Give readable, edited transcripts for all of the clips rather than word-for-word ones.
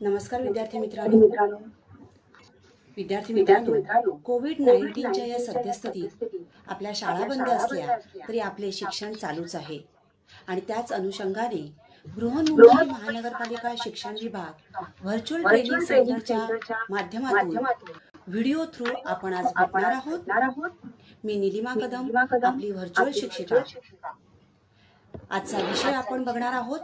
नमस्कार विद्यार्थी मित्रांनो, कोविड-19च्या या सद्यस्थितीत आपल्या शाळा बंद असल्या तरी आपले शिक्षण चालूच आहे आणि त्याच अनुषंगाने बृहन्मुंबई महानगरपालिका शिक्षण विभाग व्हर्च्युअल ट्रेनिंग सेंटरच्या माध्यमातून व्हिडिओ थ्रू आपण आज भेटणार आहोत। मी निलिमा कदम, आपली व्हर्च्युअल शिक्षिका। आजचा विषय आपण बघणार आहोत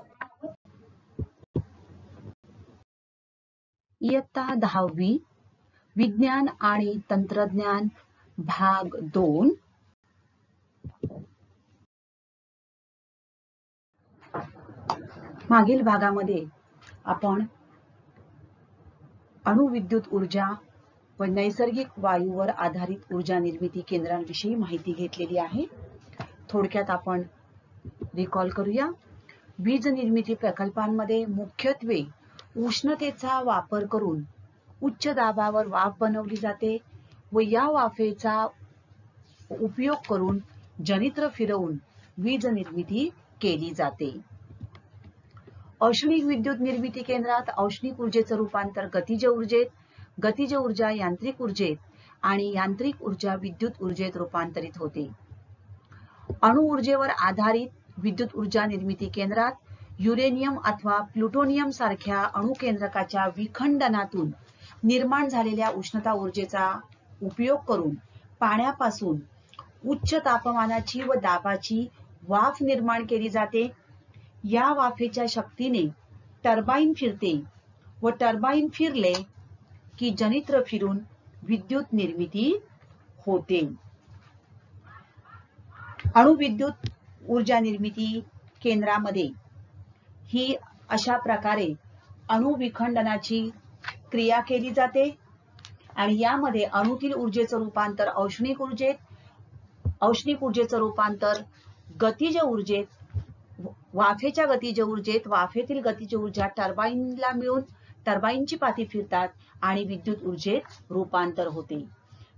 इयत्ता 10वी विज्ञान आणि तंत्रज्ञान भाग 2। मागील भागामध्ये आपण अणुविद्युत ऊर्जा व नैसर्गिक वायूवर आधारित ऊर्जा निर्मिती केंद्रांविषयी माहिती घेतलेली आहे। थोडक्यात आपण रिकॉल करूया। वीज निर्मिती प्रकल्पांमध्ये मुख्यत्वे उष्णतेचा वापर करून उच्च दाबावर वाफ बनवली जाते व या वाफेचा उपयोग करून जनित्र फिरवून वीज निर्मिती केली जाते। औष्णिक विद्युत निर्मिती केंद्रात औष्णिक ऊर्जेचं रूपांतर गतिज ऊर्जेत, गतिज ऊर्जा यांत्रिक ऊर्जेत आणि यांत्रिक ऊर्जा विद्युत ऊर्जेत रूपांतरित होते। अणु ऊर्जेवर आधारित विद्युत ऊर्जा निर्मिती केंद्रात युरेनियम अथवा प्लुटोनियम सारख्या अणुकेंद्रकाच्या विखंडनातून निर्माण झालेल्या उष्णता ऊर्जेचा उपयोग करून पाण्यापासून उच्च तापमानाची व दाबाची वाफ निर्माण केली जाते। या वाफेच्या शक्तीने टर्बाइन फिरते व टर्बाइन फिरले की जनित्र फिरून विद्युत निर्मिती होते। अणुविद्युत ऊर्जा निर्मिती केंद्रामध्ये ही अशा प्रकारे अणुविखंडनाची क्रिया केली जाते आणि यामध्ये अणुतील ऊर्जेचं रूपांतर औष्णिक ऊर्जेत, औष्णिक ऊर्जेचं रूपांतर गतिज ऊर्जेत, वाफेच्या गतिज ऊर्जेत, वाफेतील गतिज ऊर्जा टर्बाइनला मिळून टर्बाइनची पाती फिरतात आणि विद्युत ऊर्जेत रूपांतर होते।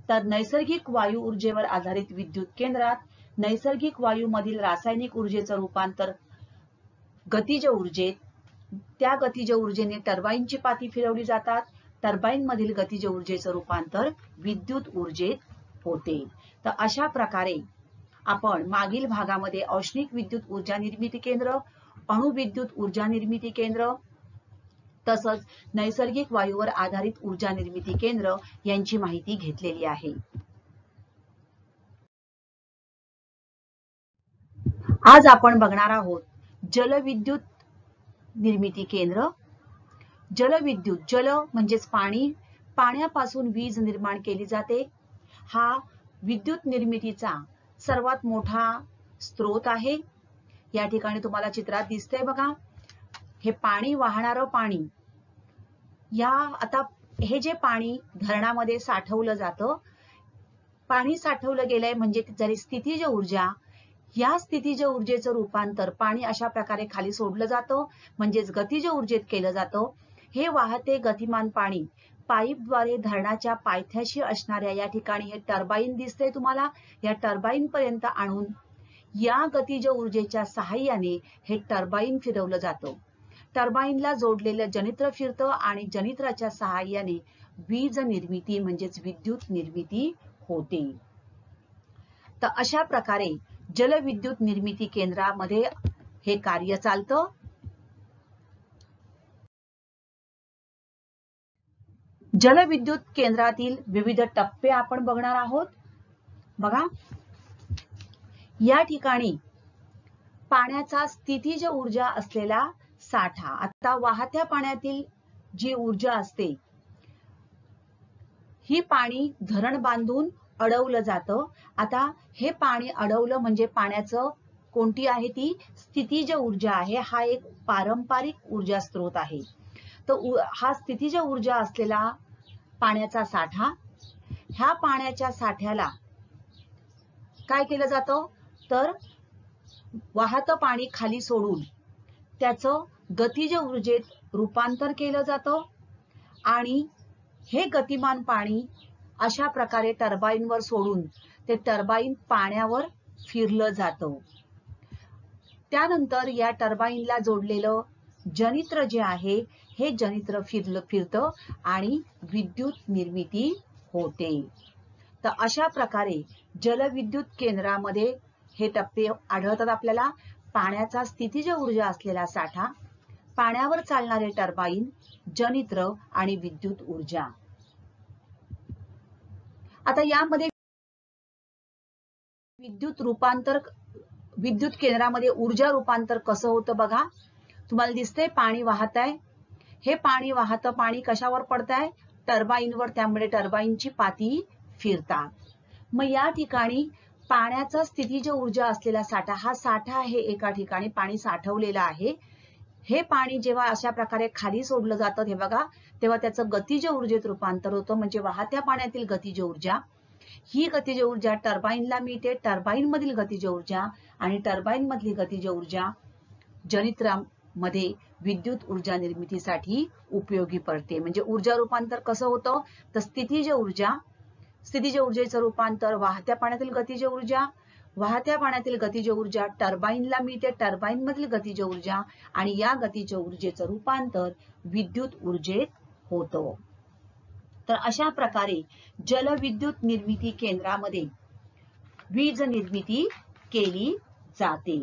तर नैसर्गिक वायू ऊर्जेवर आधारित विद्युत केंद्रात नैसर्गिक वायूमधील रासायनिक ऊर्जेचं रूपांतर गतिज ऊर्जेत, त्या गतिज ऊर्जेने टर्बाइनची पाती फिरवली जातात, टर्बाइन मधील गतिज ऊर्जेचं रूपांतर विद्युत ऊर्जेत होते। तर अशा प्रकारे आपण मागील भागामध्ये औष्णिक विद्युत ऊर्जा निर्मिती केंद्र, अणुविद्युत ऊर्जा निर्मिती केंद्र तसंच नैसर्गिक वायूवर आधारित ऊर्जा निर्मिती केंद्र यांची माहिती घेतलेली आहे। आज आपण बघणार आहोत जलविद्युत निर्मिती केंद्र। जलविद्युत, जल म्हणजेच पाणी, पाण्यापासून वीज निर्माण केली जाते। हा विद्युत निर्मितीचा सर्वात मोठा स्रोत आहे। या ठिकाणी तुम्हाला चित्रात दिसतंय बघा, हे पाणी, वाहणारं पाणी। आता हे जे पाणी धरणामध्ये साठवलं जातं, पाणी साठवलं गेलंय म्हणजे जरी स्थितीज ऊर्जा, या स्थितीज ऊर्जेचं रूपांतर पाणी अशा प्रकारे खाली सोडलं जातं म्हणजेच गतिज ऊर्जेत केलं जातं। हे वाहते गतिमान पाणी पाईपद्वारे धरणाच्या पायथ्याशी असणाऱ्या, या ठिकाणी हे टर्बाइन दिसतंय तुम्हाला, या टर्बाइन पर्यंत आणून या गतिज ऊर्जेच्या सहाय्याने हे टर्बाइन फिरवलं जातं। टर्बाइनला जोडलेलं जनित्र फिरतं आणि जनित्राच्या सहाय्याने वीज निर्मिती म्हणजेच विद्युत निर्मिती होते। तर अशा प्रकारे जलविद्युत निर्मिती केंद्रामध्ये हे कार्य चालतं। जलविद्युत केंद्रातील विविध टप्पे आपण बघणार आहोत। बघा, या ठिकाणी पाण्याचा स्थितीज ऊर्जा असलेला साठा, आता वाहत्या पाण्यातील जी ऊर्जा असते ही पाणी धरण बांधून अडवलं जातं. आता हे पाणी अडवलं म्हणजे पाण्याचं कोणती आहे ती स्थितीज ऊर्जा आहे. हा एक पारंपरिक ऊर्जा स्रोत आहे. तर हा स्थितीज ऊर्जा असलेला पाण्याचा साठा, ह्या पाण्याच्या साठ्याला काय केलं जातं तर वाहतं पाणी खाली सोडून त्याचं गतिज ऊर्जेत रूपांतर केलं जातं आणि हे गतिमान पाणी अशा प्रकारे टर्बाईनवर सोडून ते टर्बाईन पाण्यावर फिरलं जातं. त्यानंतर या टर्बाईनला जोडलेलं जनित्र जे आहे हे जनित्र फिरतं आणि विद्युत निर्मिती होते. तर अशा प्रकारे जलविद्युत केंद्रामध्ये हे टप्पे आढळतात आपल्याला. पाण्याचा स्थितीज ऊर्जा असलेला साठा, पाण्यावर चालणारे टर्बाईन, जनित्र आणि विद्युत ऊर्जा. आता यामध्ये विद्युत केंद्रामध्ये ऊर्जा रूपांतर कसं होतं बघा. तुम्हाला दिसतंय पाणी वाहत आहे. हे पाणी वाहतं पाणी कशावर पडत आहे टर्बाईनवर. त्यामुळे टर्बाईनची पाती फिरतात. मग या ठिकाणी पाण्याचा स्थितीज ऊर्जा असलेला साठा, हा साठा आहे एका ठिकाणी पाणी साठवलेलं आहे. हे पाणी जेव्हा अशा प्रकारे खाली सोडलं जातं हे बघा तेव्हा त्याचं गतिज ऊर्जेत रूपांतर होतं. म्हणजे वाहत्या पाण्यातील गतिज ऊर्जा, ही गतिज ऊर्जा टर्बाईनला मिळते. टर्बाईन मधील गतिज ऊर्जा आणि टर्बाईन मधली गतिज ऊर्जा जनित्रामध्ये विद्युत ऊर्जा निर्मितीसाठी उपयोगी पडते. म्हणजे ऊर्जा रूपांतर कसं होतं तर स्थितीज ऊर्जेचं रूपांतर वाहत्या पाण्यातील गतिज ऊर्जा, वाहत्या पाण्यातील गतिज ऊर्जा टर्बाईनला मिळते. टर्बाईन मधील गतिज ऊर्जा आणि या गतिज ऊर्जेचं रूपांतर विद्युत ऊर्जेत होतं. तर अशा प्रकारे जलविद्युत निर्मिती केंद्रामध्ये वीज निर्मिती केली जाते.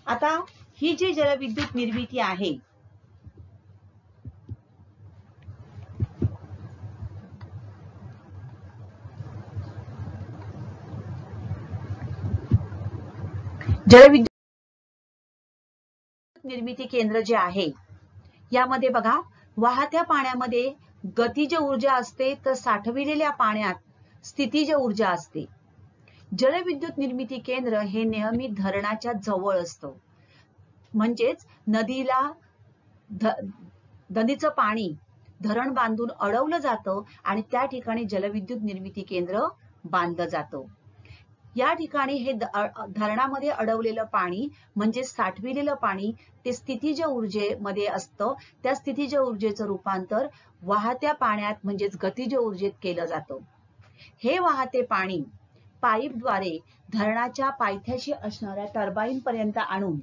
आता ही जी जलविद्युत निर्मिती आहे जलविद्युत निर्मिती केंद्र जे आहे यामध्ये बघा वाहत्या पाण्यामध्ये गतिज ऊर्जा असते तर साठविलेल्या पाण्यात स्थितीज ऊर्जा असते. जलविद्युत निर्मिती केंद्र हे नेहमी धरणाच्या जवळ असतं. म्हणजेच नदीचं पाणी धरण बांधून अडवलं जातं आणि त्या ठिकाणी जलविद्युत निर्मिती केंद्र बांधलं जातं. या ठिकाणी हे धरणामध्ये अडवलेलं पाणी म्हणजे साठविलेलं पाणी ते स्थितीज ऊर्जेमध्ये असतं. त्या स्थितीज ऊर्जेचं रूपांतर वाहत्या पाण्यात म्हणजेच गतिज ऊर्जेत केलं जातं. हे वाहते पाणी पाईपद्वारे धरणाच्या पायथ्याशी असणाऱ्या टर्बाईन पर्यंत आणून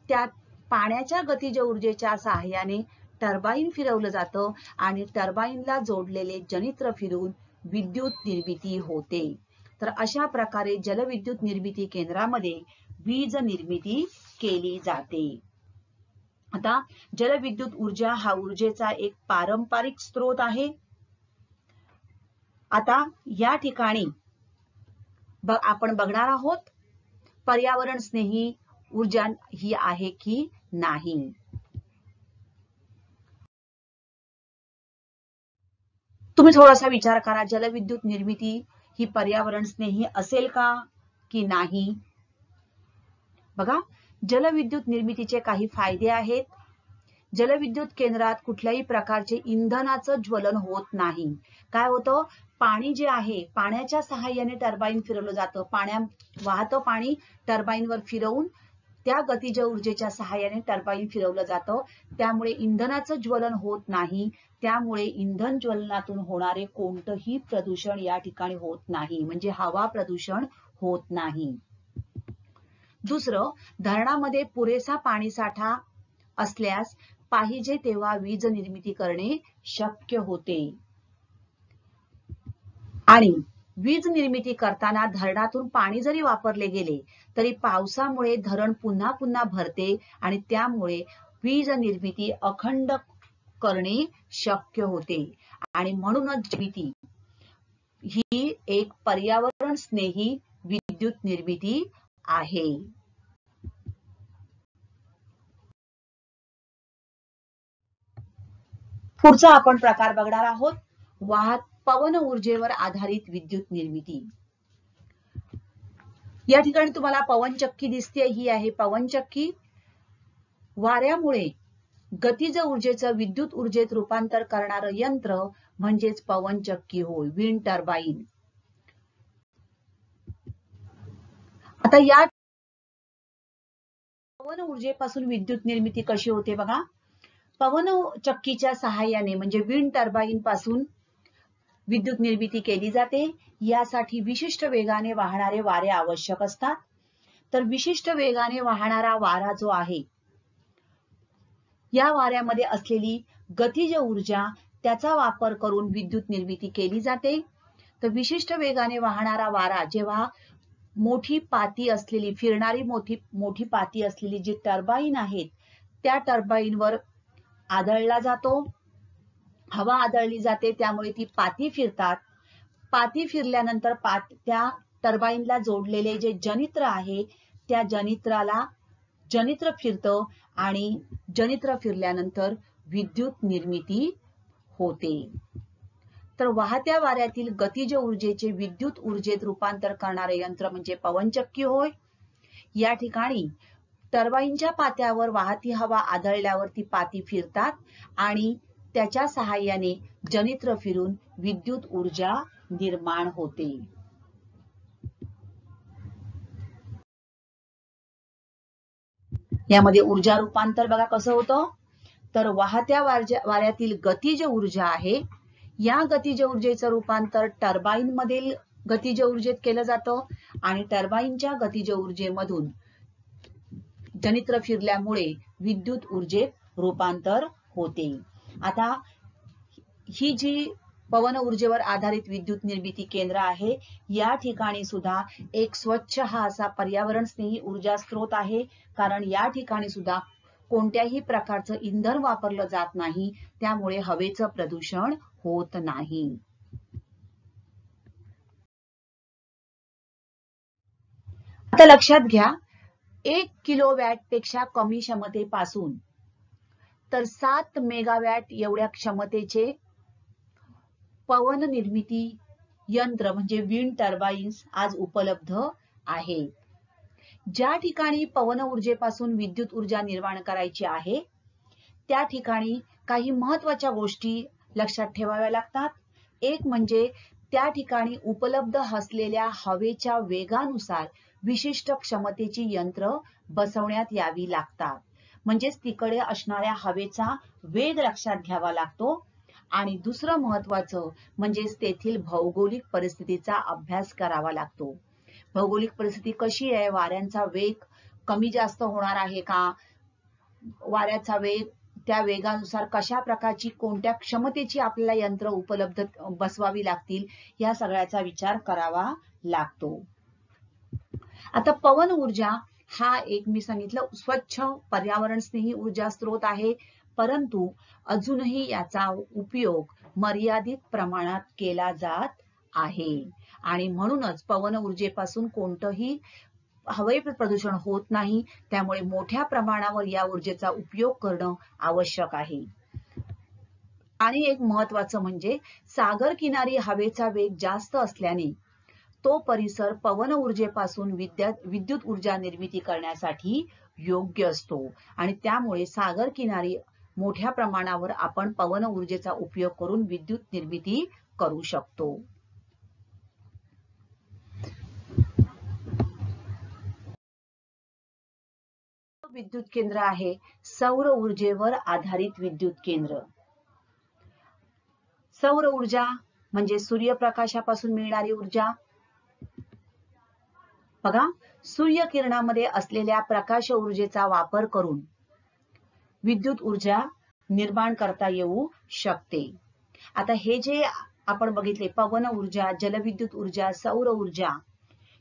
त्या पाण्याच्या गतिज ऊर्जेच्या सहाय्याने टर्बाईन फिरवलं जातं आणि टर्बाईनला जोडलेले जनित्र फिरून विद्युत निर्मिती होते. तर अशा प्रकारे जलविद्युत निर्मिती केंद्रामध्ये वीज निर्मिती केली जाते. आता जलविद्युत ऊर्जा हा ऊर्जेचा एक पारंपरिक स्रोत आहे. आता या ठिकाणी आपण बघणार आहोत पर्यावरण स्नेही ऊर्जा ही आहे की नाही. तुम्ही थोडासा विचार करा जलविद्युत निर्मिती ही पर्यावरण स्नेही असेल का की नाही. बघा जलविद्युत निर्मितीचे काही फायदे आहेत. जलविद्युत केंद्रात कुठल्याही प्रकारचे इंधनाचं ज्वलन होत नाही. काय होतं पाणी जे आहे पाण्याच्या सहाय्याने टर्बाईन फिरवलं जातं. वाहतं पाणी टर्बाईनवर फिरवून त्या गतिज ऊर्जेच्या सहाय्याने टर्बाईन फिरवलं जातं. त्यामुळे इंधनाचं ज्वलन होत नाही. त्यामुळे इंधन ज्वलनातून होणारे कोणतंही प्रदूषण या ठिकाणी होत नाही. म्हणजे हवा प्रदूषण होत नाही. दुसरं धरणामध्ये पुरेसा पाणीसाठा असल्यास पाहिजे तेव्हा वीज निर्मिती करणे शक्य होते. आणि वीज निर्मिती करताना धरणातून पाणी जरी वापरले गेले तरी पावसामुळे धरण पुन्हा पुन्हा भरते आणि त्यामुळे वीज निर्मिती अखंड करणे शक्य होते. आणि म्हणूनच निर्मिती ही एक पर्यावरण स्नेही विद्युत निर्मिती आहे. पुढचा आपण प्रकार बघणार आहोत पवन ऊर्जेवर आधारित विद्युत निर्मिती. या ठिकाणी तुम्हाला पवनचक्की दिसते, ही आहे पवनचक्की. वाऱ्यामुळे गतीज ऊर्जेचं विद्युत ऊर्जेत रूपांतर करणारं यंत्र म्हणजेच पवनचक्की होय, विंड टर्बाईन. आता या पवन ऊर्जेपासून विद्युत निर्मिती कशी होते बघा. पवन चक्कीच्या सहाय्याने म्हणजे विंड टर्बाईन पासून विद्युत निर्मिती केली जाते. यासाठी विशिष्ट वेगाने वाहणारे वारे आवश्यक असतात. तर विशिष्ट वेगाने वाहणारा वारा जो आहे, या वाऱ्यामध्ये असलेली गतीज ऊर्जा त्याचा वापर करून विद्युत निर्मिती केली जाते. तर विशिष्ट वेगाने वाहणारा वारा जेव्हा मोठी पाती असलेली फिरणारी मोठी पाती असलेली जी टर्बाईन आहेत त्या टर्बाईनवर आदळला जातो. हवा आदळली जाते, त्यामुळे ती पाती फिरतात. पाती फिरल्यानंतर त्या टर्बाईनला जोडलेले जे जनित्र आहे त्या जनित्र फिरतं आणि जनित्र फिरल्यानंतर विद्युत निर्मिती होते. तर वाहत्या वाऱ्यातील गतीज ऊर्जेचे विद्युत ऊर्जेत रूपांतर करणारे यंत्र म्हणजे पवनचक्की होय. या ठिकाणी टर्बाईनच्या पात्यावर वाहती हवा आदळल्यावर ती पाती फिरतात आणि त्याच्या सहाय्याने जनित्र फिरून विद्युत ऊर्जा निर्माण होते. यामध्ये ऊर्जा रूपांतर बघा कसं होतं. तर वाहत्या वाऱ्यातील गतीज ऊर्जा आहे, या गतीज ऊर्जेचं रूपांतर टर्बाईन मधील गतीज ऊर्जेत केलं जातं आणि टर्बाईनच्या गतीज ऊर्जेमधून जनित्र फिरल्यामुळे विद्युत ऊर्जेत रूपांतर होते. आता ही जी पवन ऊर्जेवर आधारित विद्युत निर्मिती केंद्र आहे, या ठिकाणी सुद्धा एक स्वच्छ हा असा पर्यावरण स्नेही ऊर्जा स्रोत आहे. कारण या ठिकाणी सुद्धा कोणत्याही प्रकारचं इंधन वापरलं जात नाही, त्यामुळे हवेचं प्रदूषण होत नाही. आता लक्षात घ्या, 1 किलोवॅट पेक्षा कमी क्षमतेपासून तर 7 मेगावॅट एवढ्या क्षमतेचे पवन निर्मिती यंत्र म्हणजे विंड टर्बाईन्स आज उपलब्ध आहे. ज्या ठिकाणी पवन ऊर्जेपासून विद्युत ऊर्जा निर्माण करायची आहे त्या ठिकाणी काही महत्त्वाच्या गोष्टी लक्षात ठेवाव्या लागतात. एक म्हणजे त्या ठिकाणी उपलब्ध असलेल्या हवेच्या वेगानुसार विशिष्ट क्षमतेची यंत्र बसवण्यात यावी लागतात. म्हणजेच तिकडे असणाऱ्या हवेचा वेग लक्षात घ्यावा लागतो. आणि दुसरं महत्त्वाचं म्हणजेच तेथील भौगोलिक परिस्थितीचा अभ्यास करावा लागतो. भौगोलिक परिस्थिती कशी आहे, वाऱ्यांचा वेग कमी जास्त होणार आहे का, वाऱ्याचा वेग त्या वेगानुसार कशा प्रकारची कोणत्या क्षमतेची आपल्याला यंत्र उपलब्ध बसवावी लागतील, या सगळ्याचा विचार करावा लागतो. आता पवन ऊर्जा हा एक मी सांगितलं स्वच्छ पर्यावरण स्नेही ऊर्जा स्रोत आहे, परंतु अजूनही याचा उपयोग मर्यादित प्रमाणात केला जात आहे आणि म्हणूनच पवन ऊर्जेपासून कोणतंही हवे प्रदूषण होत नाही. त्यामुळे मोठ्या प्रमाणावर या ऊर्जेचा उपयोग करणं आवश्यक आहे. आणि एक महत्त्वाचं म्हणजे सागर किनारी हवेचा वेग जास्त असल्याने तो परिसर पवन ऊर्जेपासून विद्युत ऊर्जा निर्मिती करण्यासाठी योग्य असतो आणि त्यामुळे सागर किनारी मोठ्या प्रमाणावर आपण पवन ऊर्जेचा उपयोग करून विद्युत निर्मिती करू शकतो. विद्युत केंद्र आहे सौर ऊर्जेवर आधारित विद्युत केंद्र. सौर ऊर्जा म्हणजे सूर्यप्रकाशापासून मिळणारी ऊर्जा. बघा, सूर्यकिरणामध्ये असलेल्या प्रकाश ऊर्जेचा वापर करून विद्युत ऊर्जा निर्माण करता येऊ शकते. आता हे जे आपण बघितले पवन ऊर्जा, जलविद्युत ऊर्जा, सौर ऊर्जा,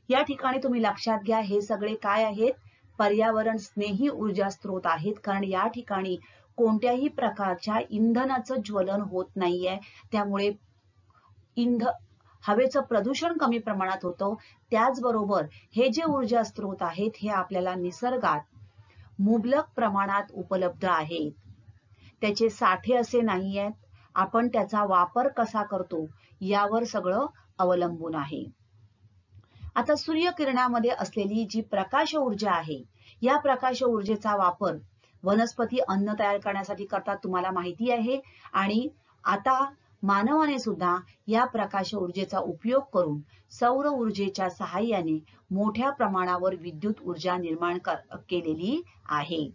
या ठिकाणी तुम्ही लक्षात घ्या हे सगळे काय आहेत, पर्यावरण स्नेही ऊर्जा स्रोत आहेत. कारण या ठिकाणी कोणत्याही प्रकारच्या इंधनाचं ज्वलन होत नाहीये, त्यामुळे हवेचं प्रदूषण कमी प्रमाणात होतं. त्याचबरोबर हे जे ऊर्जा स्रोत आहेत हे आपल्याला निसर्गात मुबलक प्रमाणात उपलब्ध आहेत. त्याचे साठे असे नाही आहेत आपण त्याचा वापर कसा करतो यावर सगळं अवलंबून आहे. आता सूर्यकिरणामध्ये असलेली जी प्रकाश ऊर्जा आहे, या प्रकाश ऊर्जेचा वापर वनस्पती अन्न तयार करण्यासाठी करतात, तुम्हाला माहिती आहे. आणि आता मानवाने सुद्धा या प्रकाश ऊर्जेचा उपयोग करून सौर ऊर्जेच्या सहाय्याने मोठ्या प्रमाणावर विद्युत ऊर्जा निर्माण केलेली आहे.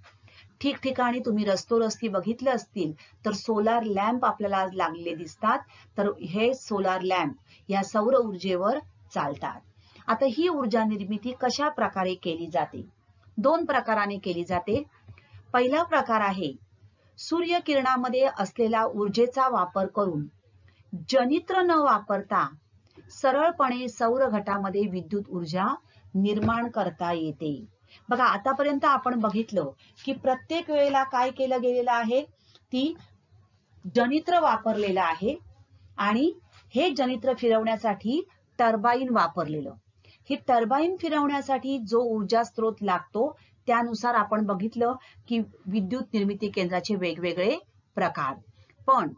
ठिकठिकाणी तुम्ही रस्ती बघितले असतील तर सोलार लॅम्प आपल्याला आज लागलेले दिसतात. तर हे सोलार लॅम्प या सौर ऊर्जेवर चालतात. आता ही ऊर्जा निर्मिती कशा प्रकारे केली जाते? 2 प्रकाराने केली जाते. पहिला प्रकार आहे सूर्यकिरणामध्ये असलेला ऊर्जेचा वापर करून जनित्र न वापरता सरळपणे सौर घटामध्ये विद्युत ऊर्जा निर्माण करता येते. बघा, आतापर्यंत आपण बघितलं की प्रत्येक वेळेला काय केलं गेलेलं आहे, ती जनित्र वापरलेलं आहे आणि हे जनित्र फिरवण्यासाठी टर्बाईन वापरलेलं. ही टर्बाईन फिरवण्यासाठी जो ऊर्जा स्रोत लागतो त्यानुसार आपण बघितलं की विद्युत निर्मिती केंद्राचे वेगवेगळे प्रकार. पण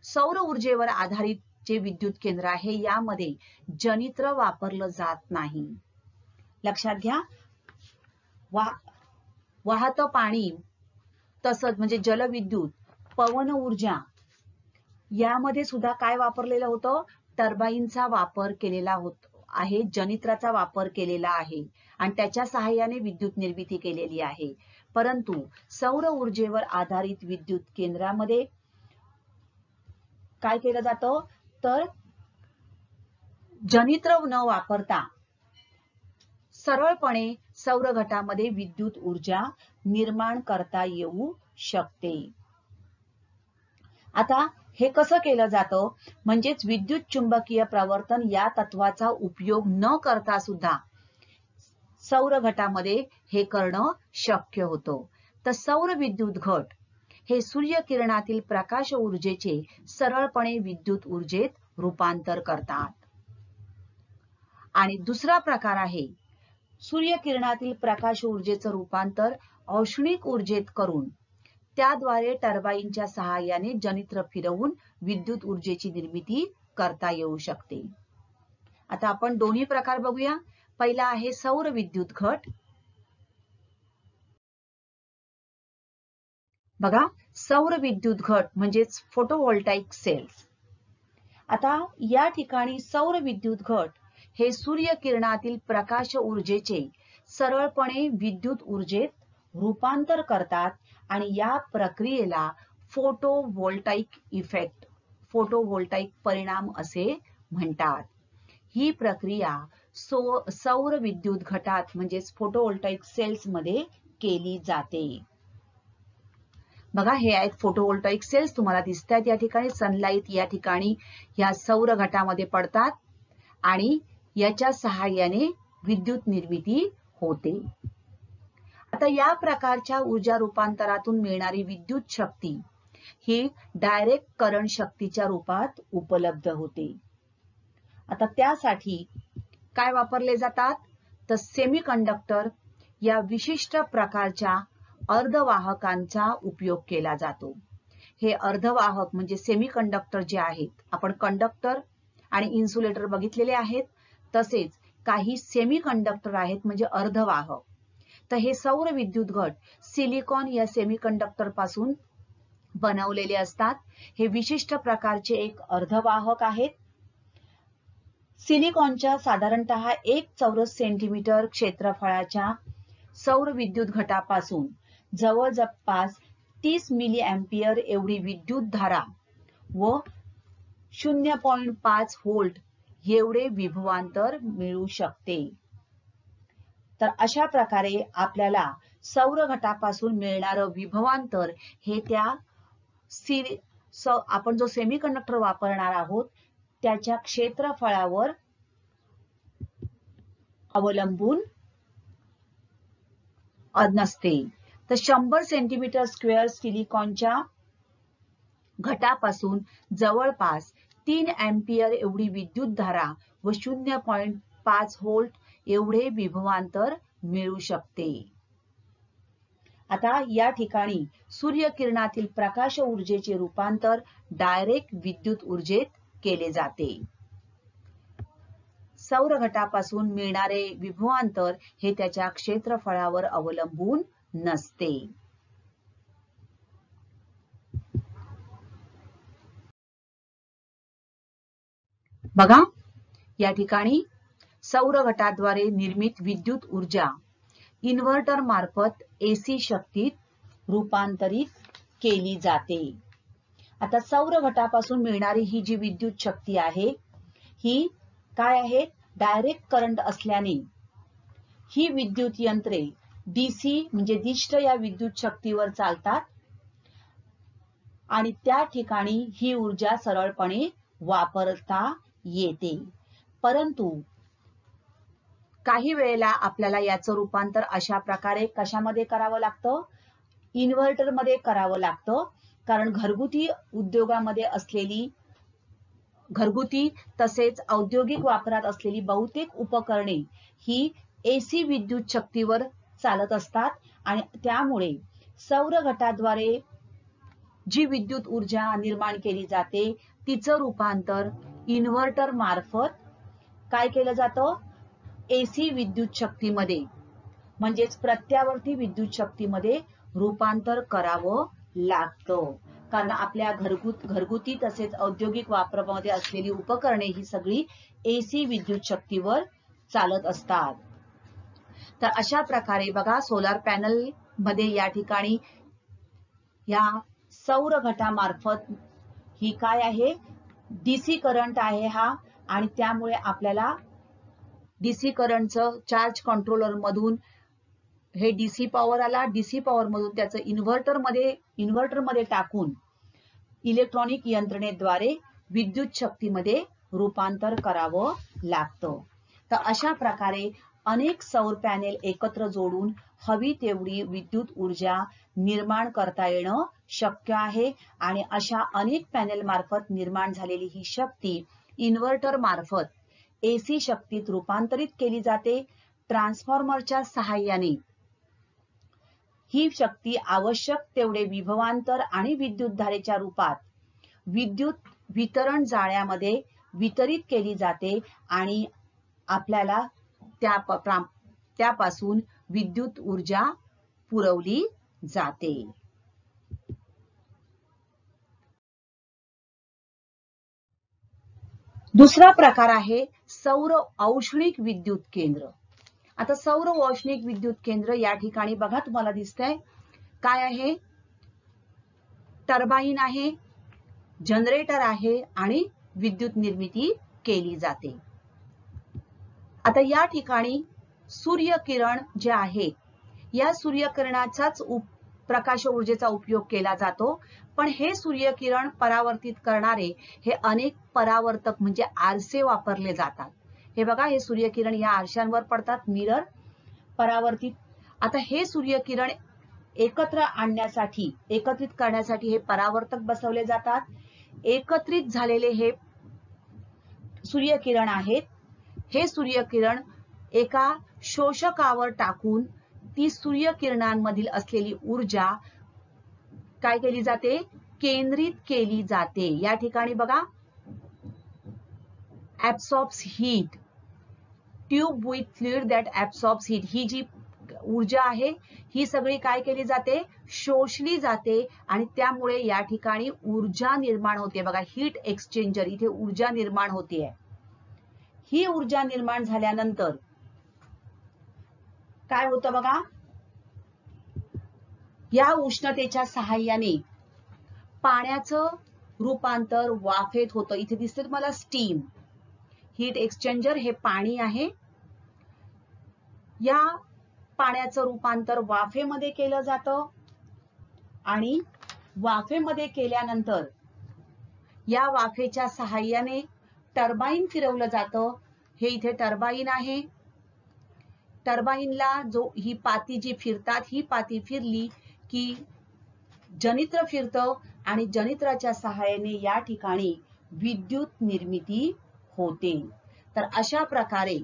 सौर ऊर्जेवर आधारित जे विद्युत केंद्र आहे यामध्ये जनित्र वापरलं जात नाही. लक्षात घ्या. वाहतं पाणी, तसंच म्हणजे जलविद्युत, पवन ऊर्जा यामध्ये सुद्धा काय वापरलेलं होतं? टर्बाईनचा वापर केलेला आहे, जनित्राचा वापर केलेला आहे आणि त्याच्या सहाय्याने विद्युत निर्मिती केलेली आहे. परंतु सौर ऊर्जेवर आधारित विद्युत केंद्रामध्ये काय केलं जातं, तर जनित्र न वापरता सरळपणे सौर घटामध्ये विद्युत ऊर्जा निर्माण करता येऊ शकते. आता हे कसं केलं जातं, म्हणजेच विद्युत चुंबकीय प्रवर्तन या तत्वाचा उपयोग न करता सुद्धा सौर घटामध्ये हे करणं शक्य होतं. तर सौर विद्युत घट हे सूर्यकिरणातील प्रकाश ऊर्जेचे सरळपणे विद्युत ऊर्जेत रूपांतर करतात. आणि दुसरा प्रकार आहे सूर्यकिरणातील प्रकाश ऊर्जेचं रूपांतर औष्णिक ऊर्जेत करून त्याद्वारे टर्बाईनच्या सहाय्याने जनित्र फिरवून विद्युत ऊर्जेची निर्मिती करता येऊ शकते. आता आपण दोन्ही प्रकार बघूया. पहिला आहे सौर विद्युत घट. बघा, सौर विद्युत घट म्हणजेच फोटोव्होल्टाइक सेल्स. आता या ठिकाणी सौर विद्युत घट हे सूर्यकिरणातील प्रकाश ऊर्जेचे सरळपणे विद्युत ऊर्जेत रूपांतर करतात आणि या प्रक्रियेला फोटोव्होल्टाइक इफेक्ट, फोटोव्होल्टाइक परिणाम असे म्हणतात. ही प्रक्रिया सौर विद्युत घटात म्हणजेच फोटोव्होल्टाइक सेल्स मध्ये केली जाते. बघा, हे आहेत फोटोव्होल्टाइक सेल्स, तुम्हाला दिसतात या ठिकाणी. सनलाईट या ठिकाणी या सौर घटामध्ये पडतात आणि याच्या सहाय्याने विद्युत निर्मिती होते. आता या प्रकारच्या ऊर्जा रूपांतरातून मिळणारी विद्युत शक्ती ही डायरेक्ट करंट शक्तीच्या रूपात उपलब्ध होते. आता त्यासाठी काय वापरले जातात, तर सेमीकंडक्टर या विशिष्ट प्रकारच्या अर्धवाहकांचा उपयोग केला जातो. हे अर्धवाहक म्हणजे सेमीकंडक्टर जे आहेत, आपण कंडक्टर आणि इन्सुलेटर बघितलेले आहेत, तसेच काही सेमीकंडक्टर आहेत म्हणजे अर्धवाहक. तर हे सौर विद्युत घट सिलिकॉन या सेमीकंडक्टर पासून बनवलेले असतात. हे विशिष्ट प्रकारचे एक अर्धवाहक आहेत. सिलिकॉनच्या साधारणतः 1 चौरस सेंटीमीटर क्षेत्रफळाच्या सौर विद्युत घटापासून जवळपास 30 मिली अँपिअर एवढी विद्युत धारा व 0.5 व्होल्ट एवढे विभवांतर मिळू शकते. तर अशा प्रकारे आपल्याला सौर घटापासून मिळणारं विभवांतर हे त्या आपण जो सेमीकंडक्टर वापरणार आहोत त्याच्या क्षेत्रफळावर अवलंबून नसते. तर 100 सेंटीमीटर स्क्वेअर सिलिकॉनच्या घटापासून जवळपास 3 अँपिअर एवढी विद्युत धारा व 0.5 व्होल्ट एवढे विभवांतर मिळू शकते. आता या ठिकाणी सूर्यकिरणातील प्रकाश ऊर्जेचे रूपांतर डायरेक्ट विद्युत ऊर्जेत केले जाते. सौर घटापासून मिळणारे विभवांतर हे त्याच्या क्षेत्रफळावर अवलंबून नसते. बघा, या ठिकाणी सौर घटाद्वारे निर्मित विद्युत ऊर्जा इन्व्हर्टर मार्फत एसी शक्तीत रूपांतरित केली जाते. आता सौर घटापासून मिळणारी ही जी विद्युत शक्ती आहे ही काय आहे, डायरेक्ट करंट असल्याने ही विद्युत यंत्रे डीसी म्हणजे दिष्ट या विद्युत शक्तीवर चालतात आणि त्या ठिकाणी ही ऊर्जा सरळपणे वापरता येते. परंतु काही वेळेला आपल्याला याचं रूपांतर अशा प्रकारे कशामध्ये करावं लागतं, इन्व्हर्टर मध्ये करावं लागतं. कारण घरगुती उद्योगामध्ये असलेली, घरगुती तसेच औद्योगिक वापरात असलेली बहुतेक उपकरणे ही एसी विद्युत शक्तीवर चालत असतात आणि त्यामुळे सौर घटाद्वारे जी विद्युत ऊर्जा निर्माण केली जाते तिचं रूपांतर इन्व्हर्टर मार्फत काय केलं जातं, एसी विद्युत शक्तीमध्ये म्हणजेच प्रत्यावर्ती विद्युत शक्तीमध्ये रूपांतर करावं लागतं. कारण आपल्या घरगुती तसेच औद्योगिक वापरामध्ये असलेली उपकरणे ही सगळी एसी विद्युत शक्तीवर चालत असतात. तर अशा प्रकारे बघा, सोलार पॅनल मध्ये या ठिकाणी या सौर घटामार्फत ही काय आहे, डीसी करंट आहे हा, आणि त्यामुळे आपल्याला डीसी करंटचं चार्ज कंट्रोलर मधून हे डीसी पॉवर आला, डीसी पॉवर मधून त्याचं इन्व्हर्टर मध्ये टाकून इलेक्ट्रॉनिक यंत्रणेद्वारे विद्युत शक्तीमध्ये रूपांतर करावं लागतं. तर अशा प्रकारे अनेक सौर पॅनेल एकत्र जोडून हवी तेवढी विद्युत ऊर्जा निर्माण करता येणं शक्य आहे आणि अशा अनेक पॅनेल मार्फत निर्माण झालेली ही शक्ती इन्व्हर्टर मार्फत एसी शक्तीत रूपांतरित केली जाते. ट्रान्सफॉर्मरच्या सहाय्याने ही शक्ती आवश्यक तेवढे विभवांतर आणि विद्युतधारेच्या रूपात विद्युत वितरण जाळ्यामध्ये वितरित केली जाते आणि आपल्याला त्यापासून विद्युत ऊर्जा पुरवली जाते. दुसरा प्रकार आहे सौर औष्णिक विद्युत केंद्र. आता सौर औष्णिक विद्युत केंद्र या ठिकाणी बघा, तुम्हाला दिसतंय काय आहे, टर्बाईन आहे, जनरेटर आहे आणि विद्युत निर्मिती केली जाते. आता या ठिकाणी सूर्यकिरण जे आहे या सूर्यकिरणाचाच प्रकाश ऊर्जेचा उपयोग केला जातो. पण हे सूर्यकिरण परावर्तित करणारे हे अनेक परावर्तक म्हणजे आरसे वापरले जातात. हे बघा, हे सूर्यकिरण या आरशांवर पडतात, मिरर परावर्तित. आता हे सूर्यकिरण एकत्रित करण्यासाठी हे परावर्तक बसवले जातात. एकत्रित झालेले हे सूर्यकिरण आहेत. हे सूर्यकिरण एका शोषकावर टाकून ती सूर्यकिरणांमधील असलेली ऊर्जा काय केली जाते, केंद्रित केली जाते. या ठिकाणी बघा, absorbs heat, tube with fluid that absorbs heat, ही जी ऊर्जा आहे ही सगळी काय केली जाते, शोषली जाते आणि त्यामुळे या ठिकाणी ऊर्जा निर्माण होते. बघा, हीट एक्सचेंजर, इथे ऊर्जा निर्माण होते. ही ऊर्जा निर्माण झाल्यानंतर काय होतं बघा, या उष्णतेच्या सहाय्याने पाण्याचं रूपांतर वाफेत होतं. इथे दिसते तुम्हाला स्टीम. हीट एक्सचेंजर हे पाणी आहे. या पाण्याचं रूपांतर वाफेमध्ये केलं जातं आणि वाफेमध्ये केल्यानंतर या वाफेच्या सहाय्याने टर्बाईन फिरवलं जातं. हे इथे टर्बाईन आहे. टर्बाईनला ही पाती जी फिरतात, ही पाती फिरली की जनित्र फिरतं आणि जनित्राच्या सहाय्याने या ठिकाणी विद्युत निर्मिती होते. तर अशा प्रकारे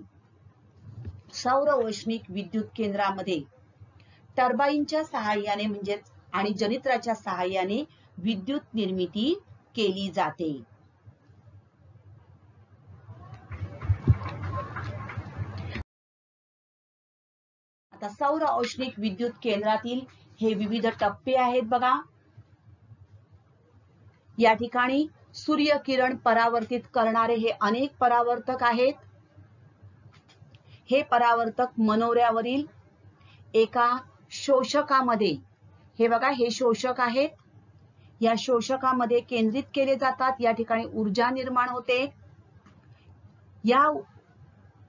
सौर औष्णिक विद्युत केंद्रामध्ये टर्बाईनच्या सहाय्याने म्हणजेच आणि जनित्राच्या सहाय्याने विद्युत निर्मिती केली जाते. आता सौर औष्णिक विद्युत केंद्रातील हे विविध टप्पे आहेत बघा. या ठिकाणी सूर्य किरण परावर्तित करणारे हे अनेक परावर्तक आहेत. हे परावर्तक मनोऱ्यावरील एका शोषकामध्ये, हे बघा हे शोषक आहेत, या शोषकामध्ये केंद्रित केले जातात. या ठिकाणी ऊर्जा निर्माण होते, या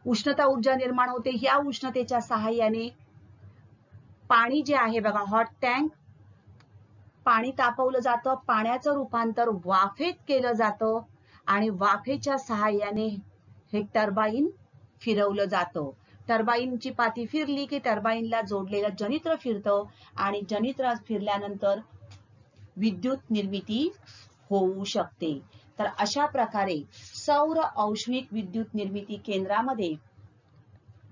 उष्णता ऊर्जा निर्माण होते. या उष्णतेच्या सहाय्याने पाणी जे आहे बघा हॉट टँक, पाणी तापवलं जातं, पाण्याचं रूपांतर वाफेत केलं जातं आणि वाफेच्या सहाय्याने हे टर्बाईन फिरवलं जातं. टर्बाईनची पाती फिरली की टर्बाईनला जोडलेलं जनित्र फिरतं आणि जनित्र फिरल्यानंतर विद्युत निर्मिती होऊ शकते. तर अशा प्रकारे सौर औष्णिक विद्युत निर्मिती केंद्रामध्ये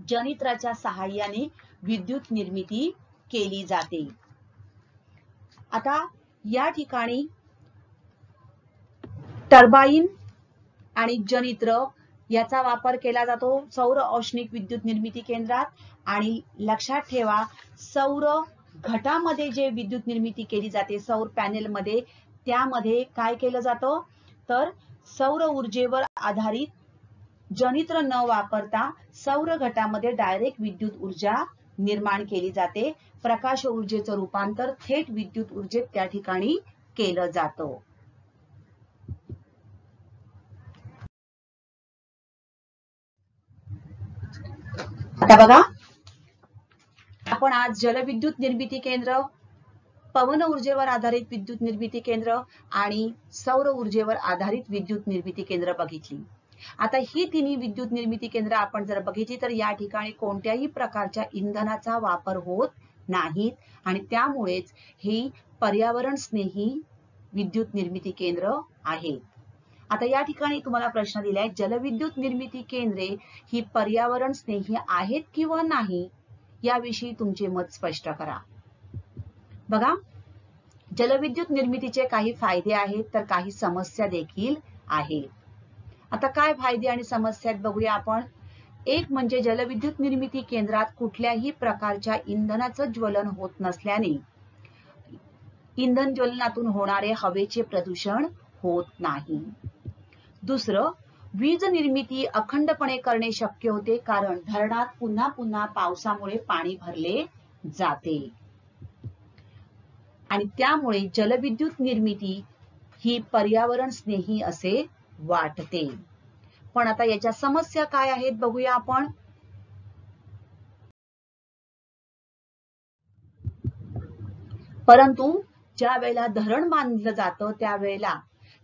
जनित्राच्या सहाय्याने विद्युत निर्मिती केली जाते. आता या ठिकाणी टर्बाईन आणि जनित्र याचा वापर केला जातो सौर औष्णिक विद्युत निर्मिती केंद्रात. आणि लक्षात ठेवा, सौर घटामध्ये जे विद्युत निर्मिती केली जाते सौर पॅनेल मध्ये, त्यामध्ये काय केलं जातं तर सौर ऊर्जेवर आधारित जनित्र न वापरता सौर घटामध्ये डायरेक्ट विद्युत ऊर्जा निर्माण केली जाते. प्रकाश ऊर्जेचं रूपांतर थेट विद्युत ऊर्जेत त्या ठिकाणी केलं जातं. आता बघा, आपण आज जलविद्युत निर्मिती केंद्र, पवन ऊर्जेवर आधारित विद्युत निर्मिती केंद्र आणि सौर ऊर्जेवर आधारित विद्युत निर्मिती केंद्र बघितली. आता ही तिन्ही विद्युत निर्मिती केंद्र आपण जर बघितली तर या ठिकाणी कोणत्याही प्रकारच्या इंधनाचा वापर होत नाहीत आणि त्यामुळेच ही पर्यावरण स्नेही विद्युत निर्मिती केंद्र आहेत. आता या ठिकाणी तुम्हाला प्रश्न दिलाय, जलविद्युत निर्मिती केंद्रे ही पर्यावरण स्नेही आहेत किंवा नाही याविषयी तुमचे मत स्पष्ट करा. बघा, जलविद्युत निर्मितीचे काही फायदे आहेत तर काही समस्या देखील आहेत. आता काय फायदे आणि समस्या आहेत बघूया आपण. एक म्हणजे जलविद्युत निर्मिती केंद्रात कुठल्याही प्रकारच्या इंधनाचं ज्वलन होत नसल्याने इंधन ज्वलनातून होणारे हवेचे प्रदूषण होत नाही. दुसरं, वीज निर्मिती अखंडपणे करणे शक्य होते कारण धरणात पुन्हा पुन्हा पावसामुळे पाणी भरले जाते आणि त्यामुळे जलविद्युत निर्मिती ही पर्यावरण स्नेही असे वाटते. पण आता याच्या समस्या काय आहेत बघूया आपण. परंतु ज्या वेळेला धरण बांधलं जातं त्यावेळेला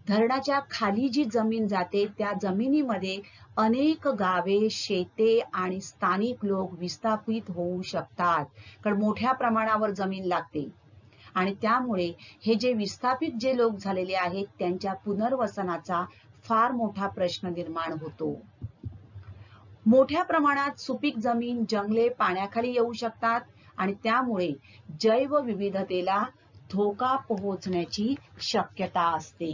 धरणाच्या खाली जी जमीन जाते त्या जमिनीमध्ये अनेक गावे, शेते आणि स्थानिक लोक विस्थापित होऊ शकतात, कारण मोठ्या प्रमाणावर जमीन लागते आणि त्यामुळे हे जे विस्थापित जे लोक झालेले आहेत त्यांच्या पुनर्वसनाचा फार मोठा प्रश्न निर्माण होतो. मोठ्या प्रमाणात सुपीक जमीन, जंगले पाण्याखाली येऊ शकतात आणि त्यामुळे जैवविविधतेला धोका पोहोचण्याची शक्यता असते.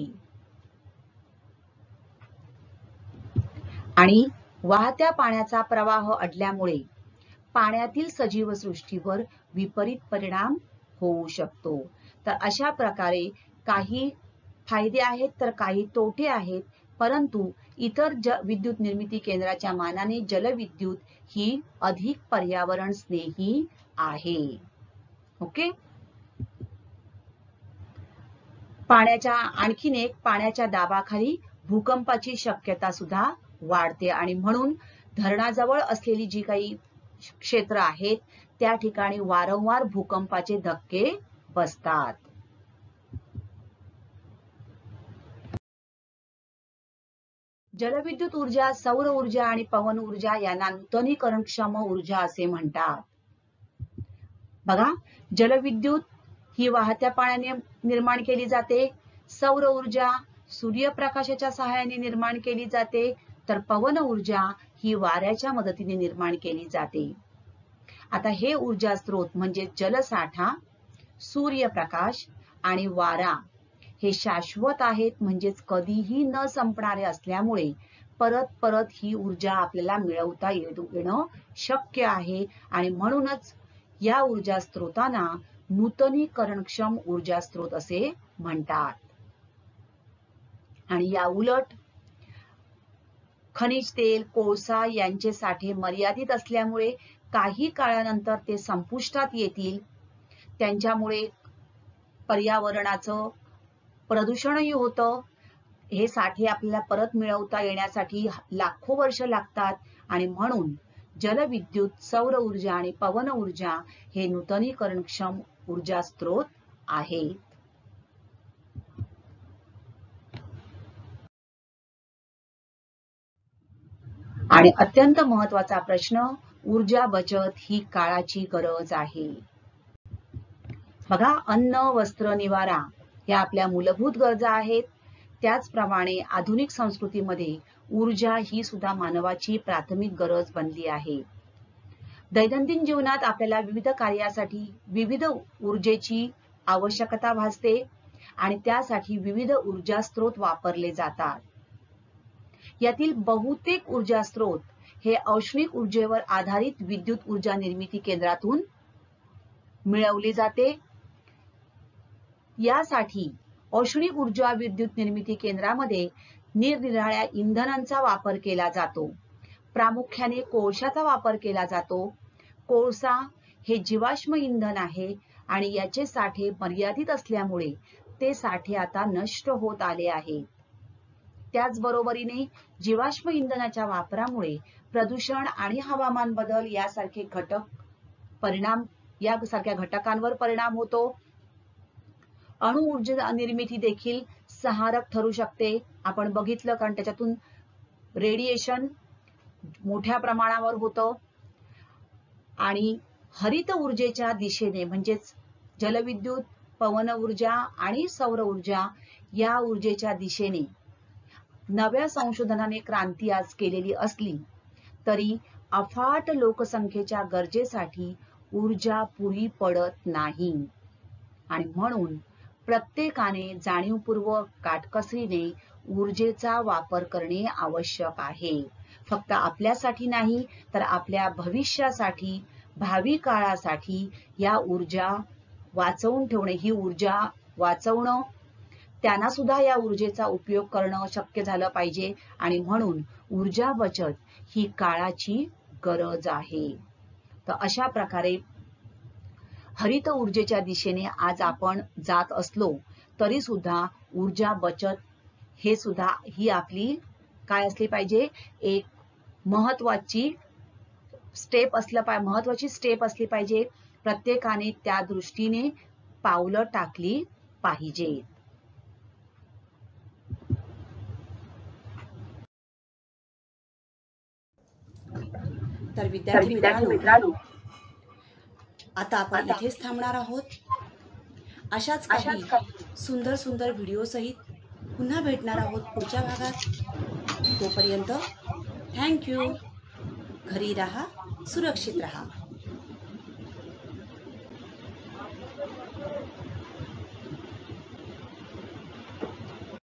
आणि वाहत्या पाण्याचा प्रवाह अडल्यामुळे पाण्यातील सजीव सृष्टीवर विपरीत परिणाम होऊ शकतो. तर अशा प्रकारे काही फायदे आहेत तर काही तोटे आहेत. परंतु इतर विद्युत निर्मिती केंद्राच्या मानाने जलविद्युत ही अधिक पर्यावरण स्नेही आहे. ओके. पाण्याच्या आणखीन एक, पाण्याच्या दाबाखाली भूकंपाची शक्यता सुद्धा वाढते आणि म्हणून धरणाजवळ असलेली जी काही क्षेत्र आहेत त्या ठिकाणी वारंवार भूकंपाचे धक्के बसतात. जलविद्युत ऊर्जा, सौर ऊर्जा आणि पवन ऊर्जा यांना नूतनीकरणक्षम ऊर्जा असे म्हणतात. बघा, जलविद्युत ही वाहत्या पाण्याने निर्माण केली जाते, सौर ऊर्जा सूर्यप्रकाशाच्या सहाय्याने निर्माण केली जाते, तर पवन ऊर्जा ही वाऱ्याच्या मदतीने निर्माण केली जाते. आता हे ऊर्जा स्रोत म्हणजे जलसाठा, सूर्यप्रकाश आणि वारा हे शाश्वत आहेत, म्हणजेच कधीही न संपणारे असल्यामुळे परत परत ही ऊर्जा आपल्याला मिळवता येणं शक्य आहे आणि म्हणूनच या ऊर्जा स्रोतांना नूतनीकरणक्षम ऊर्जा स्रोत असे म्हणतात. आणि या उलट खनिज तेल, कोळसा यांचे साठे मर्यादित असल्यामुळे काही काळानंतर ते संपुष्टात येतील. त्यांच्यामुळे पर्यावरणाचं प्रदूषणही होतं. हे साठे आपल्याला परत मिळवता येण्यासाठी लाखो वर्ष लागतात आणि म्हणून जलविद्युत, सौर ऊर्जा आणि पवन ऊर्जा हे नूतनीकरणक्षम ऊर्जा स्रोत आहेत. आणि अत्यंत महत्वाचा प्रश्न, ऊर्जा बचत ही काळाची गरज आहे. बघा, अन्न, वस्त्र, निवारा या आपल्या मूलभूत गरजा आहेत. त्याचप्रमाणे आधुनिक संस्कृतीमध्ये ऊर्जा ही सुद्धा मानवाची प्राथमिक गरज बनली आहे. दैनंदिन जीवनात आपल्याला विविध कार्यासाठी विविध ऊर्जेची आवश्यकता भासते आणि त्यासाठी विविध ऊर्जा स्रोत वापरले जातात. यातील बहुतेक ऊर्जा स्रोत हे औष्णिक ऊर्जेवर आधारित विद्युत ऊर्जा निर्मिती केंद्रातून मिळवली जाते. यासाठी औष्णिक ऊर्जा विद्युत निर्मिती केंद्रामध्ये निरनिराळ्या इंधनांचा वापर केला जातो. प्रामुख्याने कोळशाचा वापर केला जातो. कोळसा हे जीवाश्म इंधन आहे आणि याचे साठे मर्यादित असल्यामुळे ते साठे आता नष्ट होत आले आहेत. त्याचबरोबरीने जीवाश्म इंधनाच्या वापरामुळे प्रदूषण आणि हवामान बदल यासारखे घटकांवर परिणाम होतो. अणु ऊर्जा निर्मिती देखील सहारक ठरू शकते. आपण बघितलं, कारण त्याच्यातून रेडिएशन मोठ्या प्रमाणावर होतं. आणि हरित ऊर्जेच्या दिशेने म्हणजेच जलविद्युत, पवन ऊर्जा आणि सौर ऊर्जा या ऊर्जेच्या दिशेने नव्या संशोधनाने क्रांती आज केलेली असली तरी अफाट लोकसंख्येच्या गरजेसाठी ऊर्जा पुरी पडत नाही. आणि म्हणून प्रत्येकाने जाणीवपूर्वक काटकसरीने ऊर्जेचा वापर करणे आवश्यक आहे. फक्त आपल्यासाठी नाही तर आपल्या भविष्यासाठी, भावी काळासाठी या ऊर्जा वाचवून ठेवणे, ही ऊर्जा वाचवणं, त्यांना सुद्धा या ऊर्जेचा उपयोग करणं शक्य झालं पाहिजे. आणि म्हणून ऊर्जा बचत ही काळाची गरज आहे. तर अशा प्रकारे हरित ऊर्जेच्या दिशेने आज आपण जात असलो तरी सुद्धा ऊर्जा बचत हे सुद्धा ही आपली काय असली पाहिजे, एक महत्वाची स्टेप असली पाहिजे. प्रत्येकाने त्या दृष्टीने पावलं टाकली पाहिजेत. तर विद्यार्थी मित्रांनो, आता आपण इथेच थांबणार आहोत. अशाच काही सुंदर सुंदर व्हिडिओ सहित पुन्हा भेटणार आहोत पुढच्या भागात. तोपर्यंत थँक्यू. घरी राहा, सुरक्षित राहा.